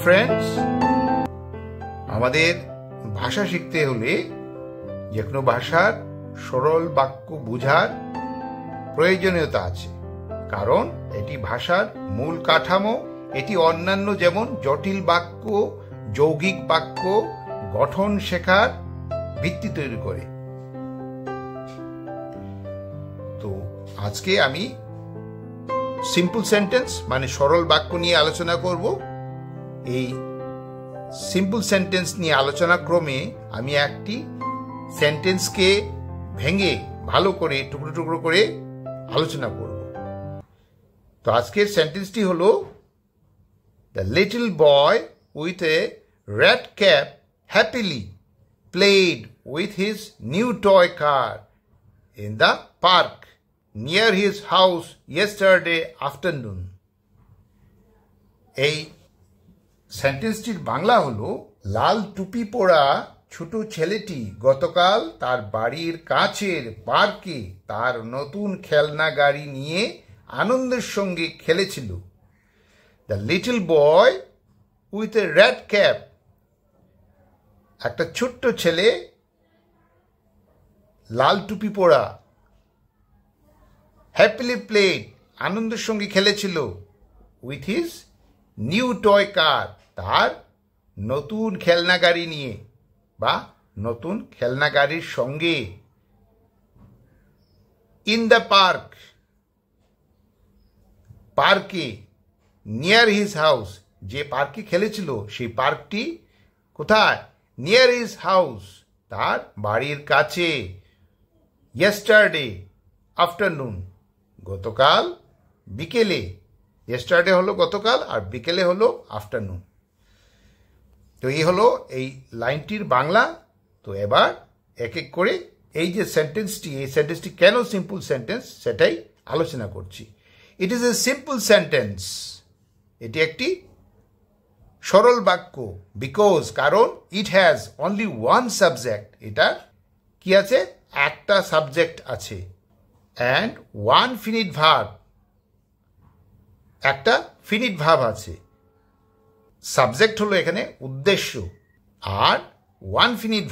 friends, আমাদের ভাষা শিখতে হলে যে কোনো ভাষার সরল বাক্য বোঝার প্রয়োজনীয়তা আছে, কারণ এটি ভাষার মূল কাঠামো। এটি অন্যান্য যেমন জটিল বাক্য, যৌগিক বাক্য গঠন শেখার ভিত্তি তৈরি করে। তো আজকে আমি সিম্পল সেন্টেন্স মানে সরল বাক্য নিয়ে আলোচনা করব। এই সিম্পল সেন্টেন্স নিয়ে আলোচনা ক্রমে আমি একটি সেন্টেন্সকে ভেঙে ভালো করে টুকরো টুকরো করে আলোচনা করব। তো আজকের সেন্টেন্সটি হলো, the little boy with a red cap happily played with his new toy car in the park near his house yesterday afternoon. এই সেন্টেন্সটির বাংলা হলো, লাল টুপি পরা ছোট ছেলেটি গতকাল তার বাড়ির কাছের পার্কে তার নতুন খেলনা গাড়ি নিয়ে আনন্দের সঙ্গে খেলেছিল। The little boy with a red cap, একটা ছোট্ট ছেলে লাল টুপি পরা, হ্যাপিলি প্লেড আনন্দের সঙ্গে খেলেছিল, with his new toy car তার নতুন খেলনা গাড়ি নিয়ে বা নতুন খেলনা গাড়ির সঙ্গে, ইন দ্য পার্ক পার্কে, নিয়ার হিজ হাউস যে পার্কে খেলেছিল সেই পার্কটি কোথায়, নিয়ার হিজ হাউস তার বাড়ির কাছে, ইয়েস্টারডে আফটারনুন গতকাল বিকেলে, ইয়েস্টারডে হলো গতকাল আর বিকেলে হলো আফটারনুন। তো এই হলো এই লাইনটির বাংলা। তো এবার এক এক করে এই যে সেন্টেন্সটি, এই সেন্টেন্সটি কেন সিম্পল সেন্টেন্স সেটাই আলোচনা করছি। It is a simple sentence, এটি একটি সরল বাক্য, বিকজ কারণ it has only one subject, এটা কি আছে, একটা সাবজেক্ট আছে, and one finite verb, একটা ফিনিট ভার্ব আছে। সাবজেক্ট হলো এখানে উদ্দেশ্য, আর ওয়ান ফিনিট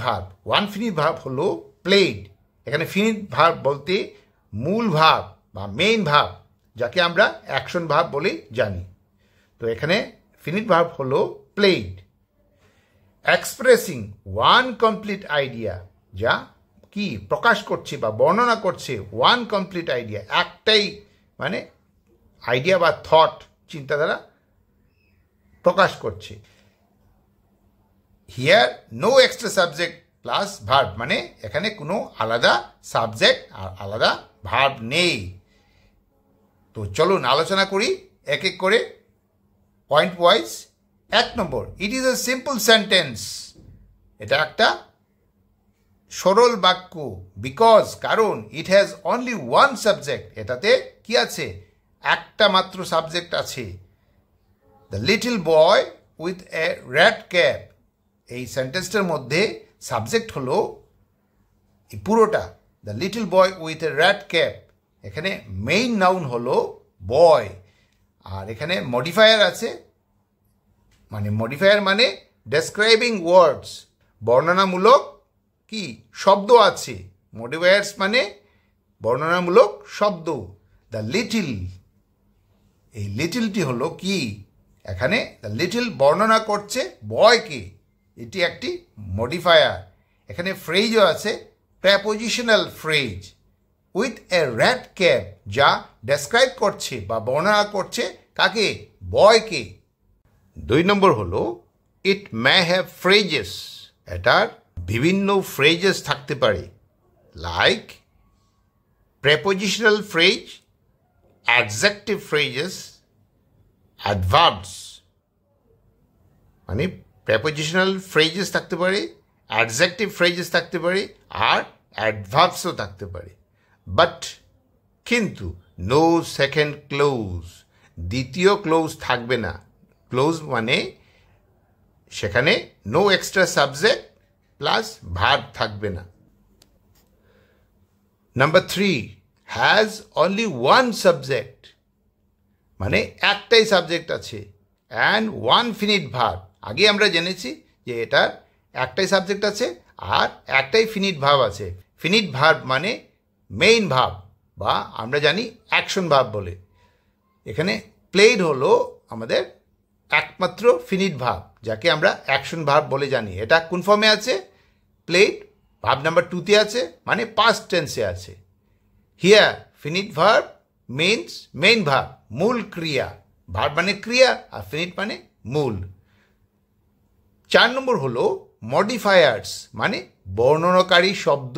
ভার্ব হলো প্লেড। এখানে ফিনিট ভার্ব বলতে মূল ভার্ব বা মেইন ভার্ব, যাকে আমরা অ্যাকশন ভার্ব বলে জানি। তো এখানে ফিনিট ভার্ব হলো played. Expressing one complete idea, যা কি প্রকাশ করছে বা বর্ণনা করছে ওয়ান কমপ্লিট আইডিয়া, একটাই মানে আইডিয়া বা থট, চিন্তাধারা প্রকাশ করছে। Here no extra subject plus verb, মানে এখানে কোনো আলাদা সাবজেক্ট আর আলাদা ভার্ব নেই। তো চলুন আলোচনা করি এক এক করে point wise. 1 number, it is a simple sentence, এটা একটা সরল বাক্য, বিকজ কারণ it has only one subject, এটাতে কি আছে, একটা মাত্র সাবজেক্ট আছে। The little boy with a red cap, এই সেন্টেন্সটার মধ্যে সাবজেক্ট হলো এই পুরোটা, the little boy with a red cap. এখানে মেইন নাউন হলো বয়, আর এখানে মডিফায়ার আছে, মানে মডিফায়ার মানে ডেসক্রাইবিং ওয়ার্ডস, বর্ণনামূলক কি শব্দ আছে। মডিফায়ার্স মানে বর্ণনামূলক শব্দ। দ্য লিটল, এই লিটলটি হলো কি, এখানে দ্য লিটল বর্ণনা করছে বয়কে, এটি একটি মডিফায়ার। এখানে ফ্রেজও আছে, prepositional phrase, with a red cap, যা ডেসক্রাইব করছে বা বর্ণনা করছে কাকে, বয়কে। 2 নম্বর হলো, ইট মে হ্যাভ ফ্রেজেস, এটার বিভিন্ন ফ্রেজেস থাকতে পারে, like prepositional phrase, adjective phrases, adverbs, মানে প্রেপোজিশনাল ফ্রেজেস থাকতে পারে, অ্যাডজেক্টিভ ফ্রেজেস থাকতে পারে, আর অ্যাডভার্বসও থাকতে পারে। বাট কিন্তু নো সেকেন্ড ক্লোজ, দ্বিতীয় ক্লোজ থাকবে না। ক্লোজ মানে সেখানে no extra subject plus verb থাকবে না। Number 3, has only one subject, মানে একটাই সাবজেক্ট আছে, অ্যান্ড ওয়ান ফিনিট ভার্ব, আগে আমরা জেনেছি যে এটার একটাই সাবজেক্ট আছে আর একটাই ফিনিট ভার্ব আছে। ফিনিট ভার্ব মানে মেইন ভার্ব বা আমরা জানি অ্যাকশন ভার্ব বলে। এখানে প্লেড হলো আমাদের একমাত্র ফিনিট ভার্ব, যাকে আমরা অ্যাকশন ভার্ব বলে জানি। এটা কোন ফর্মে আছে? প্লেড ভার্ব নাম্বার 2-তে আছে, মানে পাস্ট টেন্সে আছে। Here finite verb means main verb, মূল ক্রিয়া। ভার্ব মানে ক্রিয়া আর ফিনিট মানে মূল। 4 নম্বর হলো মডিফায়ার্স মানে বর্ণনাকারী শব্দ।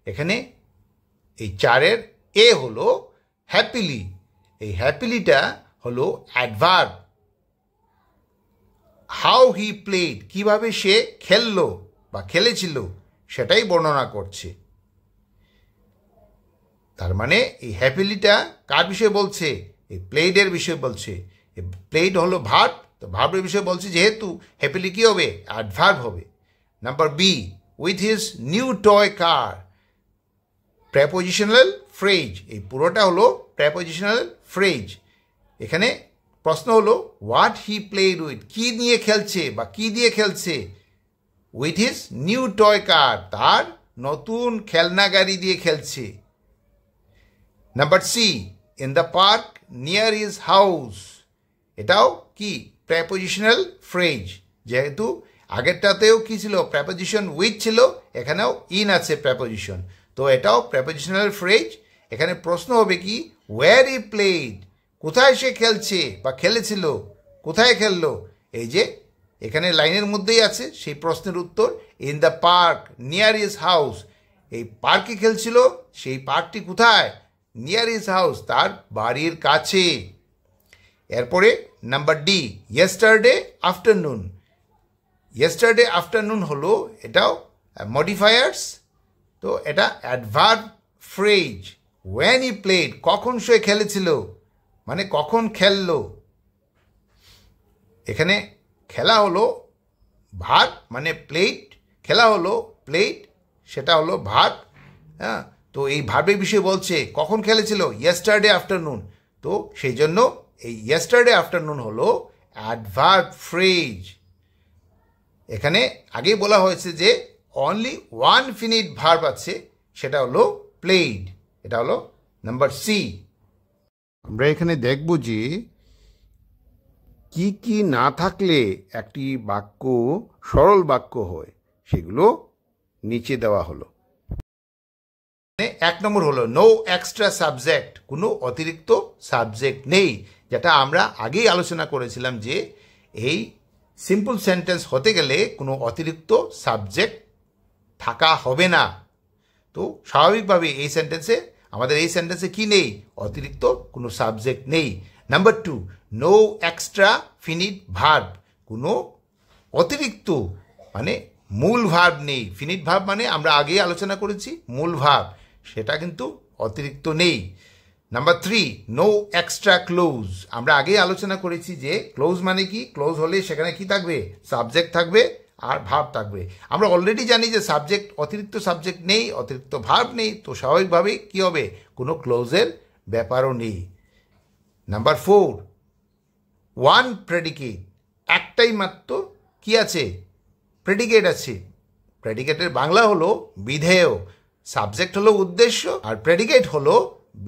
এখানে এই 4-এর এ হলো হ্যাপিলি। এই হ্যাপিলিটা হলো অ্যাডভার্ব। হাউ হি প্লেড, কিভাবে সে খেললো বা খেলেছিল সেটাই বর্ণনা করছে। তার মানে এই হ্যাপিলিটা কার বিষয়ে বলছে? এই প্লেডের বিষয়ে বলছে। এই প্লেড হলো ভার্ব, তো ভার্বের বিষয়ে বলছে, যেহেতু হ্যাপিলি কী হবে? অ্যাডভার্ব হবে। Number B, with his new toy car, prepositional phrase. এই পুরোটা হলো প্রেপোজিশনাল ফ্রেজ। এখানে প্রশ্ন হলো হোয়াট হি প্লেড উইথ, কী নিয়ে খেলছে বা কী দিয়ে খেলছে? With his new toy car, তার নতুন খেলনা গাড়ি দিয়ে খেলছে। Number C, in the park near his house, এটাও কি প্রেপোজিশনাল ফ্রেজ। যেহেতু আগেরটাতেও কি ছিল? প্রেপোজিশন উইথ ছিল, এখানেও ইন আছে প্রেপোজিশন, তো এটাও প্রেপোজিশনাল ফ্রেজ। এখানে প্রশ্ন হবে কি? ওয়্যার হি প্লেড, কোথায় সে খেলছে বা খেলেছিল, কোথায় খেললো? এই যে এখানে লাইনের মধ্যেই আছে সেই প্রশ্নের উত্তর, in the park near his house. এই পার্কে খেলছিল, সেই পার্কটি কোথায়? নিয়ার হিজ হাউস, তার বাড়ির কাছে। এরপরে number D, yesterday afternoon. Yesterday afternoon হলো এটাও মডিফায়ার্স, তো এটা adverb phrase. When he played, কখন সে খেলেছিল মানে কখন খেললো। এখানে খেলা হলো ভার্ব মানে প্লেড, খেলা হলো প্লেড, সেটা হলো ভার্ব। হ্যাঁ, তো এই ভার্বের বিষয়ে বলছে কখন খেলেছিল? Yesterday afternoon. তো সেই জন্য এই ইয়েস্টারডে আফটারনুন হলো অ্যাডভার্ব ফ্রেজ। এখানে আগেই বলা হয়েছে যে অনলি ওয়ান ফিনিট ভার্ব আছে, সেটা হলো প্লেড। এটা হলো নাম্বার সি। আমরা এখানে দেখব যে কি কি না থাকলে একটি বাক্য সরল বাক্য হয়, সেগুলো নিচে দেওয়া হলো। 1 নম্বর হলো নো এক্সট্রা সাবজেক্ট, কোনো অতিরিক্ত সাবজেক্ট নেই, যেটা আমরা আগেই আলোচনা করেছিলাম যে এই সিম্পল সেন্টেন্স হতে গেলে কোনো অতিরিক্ত সাবজেক্ট থাকা হবে না। তো স্বাভাবিকভাবে আমাদের এই সেন্টেন্সে কি নেই? অতিরিক্ত কোনো সাবজেক্ট নেই। Number 2, no extra finite verb, কোনো অতিরিক্ত মানে মূল ভার্ব নেই। ফিনিট ভার্ব মানে আমরা আগেই আলোচনা করেছি মূল ভার্ব, সেটা কিন্তু অতিরিক্ত নেই। Number 3, no extra clause. আমরা আগেই আলোচনা করেছি যে ক্লোজ মানে কি? ক্লোজ হলে সেখানে কি থাকবে? সাবজেক্ট থাকবে আর ভার্ব থাকবে। আমরা অলরেডি জানি যে অতিরিক্ত সাবজেক্ট নেই, অতিরিক্ত ভার্ব নেই, তো স্বাভাবিকভাবেই কি হবে? কোনো ক্লোজের ব্যাপারও নেই। নাম্বার 4, ওয়ান প্রেডিকেট, একটাই মাত্র কি আছে? প্রেডিকেট আছে। প্রেডিকেটের বাংলা হলো বিধেয়। সাবজেক্ট হলো উদ্দেশ্য আর প্রেডিকেট হলো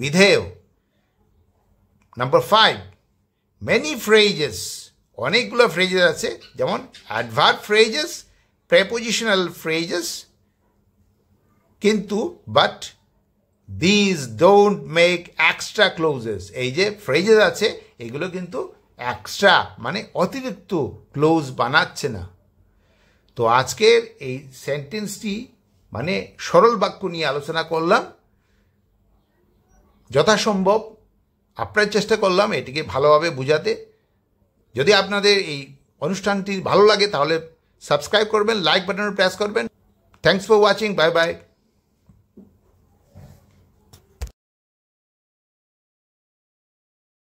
বিধেয়। নাম্বার 5, মেনি ফ্রেজেস, অনেকগুলো ফ্রেজেস আছে, যেমন অ্যাডভার্ব ফ্রেজেস, প্রেপোজিশনাল ফ্রেজেস, কিন্তু but this don't make extra clauses. এই যে ফ্রেজেস আছে এগুলো কিন্তু এক্সট্রা মানে অতিরিক্ত ক্লোজ বানাচ্ছে না। তো আজকের এই সেন্টেন্সটি মানে সরল বাক্য নিয়ে আলোচনা করলাম। যথাসম্ভব আপ্রাণ চেষ্টা করলাম এটিকে ভালোভাবে বোঝাতে। যদি আপনাদের এই অনুষ্ঠানটি ভালো লাগে তাহলে সাবস্ক্রাইব করবেন, লাইক বাটনে প্রেস করবেন। Thanks for watching, bye bye.